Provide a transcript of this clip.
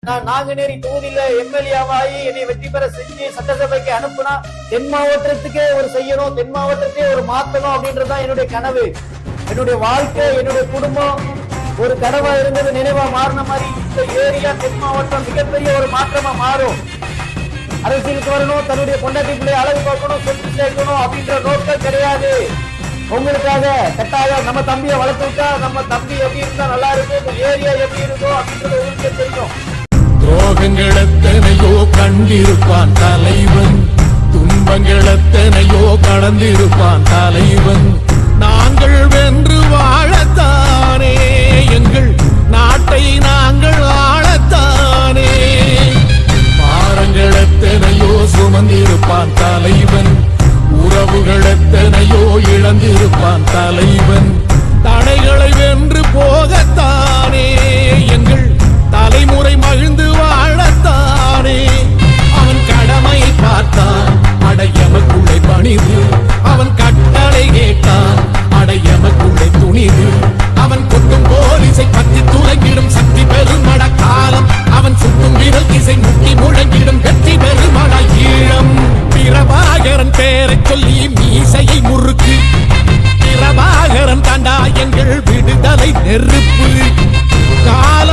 நான் நாங்குநேரி தொகுதியில எம்எல்ஏவாகி என்னை வெற்றி பெற செஞ்சு சட்டசபைக்கு அனுப்புனா தென் மாவட்டத்துக்கே ஒரு செய்யணும், தென் மாவட்டத்தையே ஒரு மாத்தணும் அப்படின்றதுதான் என்னுடைய கனவு. என்னுடைய வாழ்க்கை, என்னுடைய குடும்பம் ஒரு கனவா இருந்தது நினைவா மாறின மாதிரி இந்த ஏரியா தென் மாவட்டம் மிகப்பெரிய ஒரு மாற்றமா மாறும். அரசியலுக்கு வரணும், தன்னுடைய பொண்டாட்டி பிள்ளை அழகு பார்க்கணும், சொத்து சேர்க்கணும் அப்படின்ற நோக்கம் கிடையாது. உங்களுக்காக கட்டாயம் நம்ம தம்பியை வளர்த்து விட்டா நம்ம தம்பி எப்படி இருந்தா நல்லா இருக்கும், இந்த ஏரியா எப்படி இருக்கும் அப்படின்றது உங்களுக்கு தெரியும். துரோகங்கள் எத்தனையோ கண்டிருப்பான் தலைவன், துன்பங்கள் எத்தனையோ கடந்திருப்பான் தலைவன். நாங்கள் வென்று வாழத்தானே எங்கள் நாட்டை நாங்கள் ஆளத்தானே. பாரங்கள் எத்தனையோ சுமந்திருப்பான் தலைவன், உறவுகள் எத்தனையோ இழந்திருப்பான் தலைவன். தடைகளை வென்று போகத்தானே எங்கள் தலைமுறை மகிழ்ந்து வாழத்தானே. அவன் கடமையை பார்த்தான் அடையமக்குள்ளே பணிவு, அவன் கட்டளை கேட்டான் அடையமக்குள்ளே துணிவு. அவன் கொட்டும் போலீசை பற்றி துலங்கிடும் சக்தி பெருமட காலம், அவன் சுட்டும் விரல் திசை முட்டி முழங்கிடும் வெற்றி பெருமட ஈழம். பிரபாகரன் பேரை சொல்லி மீசையை முறுக்கு, பிரபாகரன் தாண்டா எங்கள் விடுதலை நெருப்பு. கால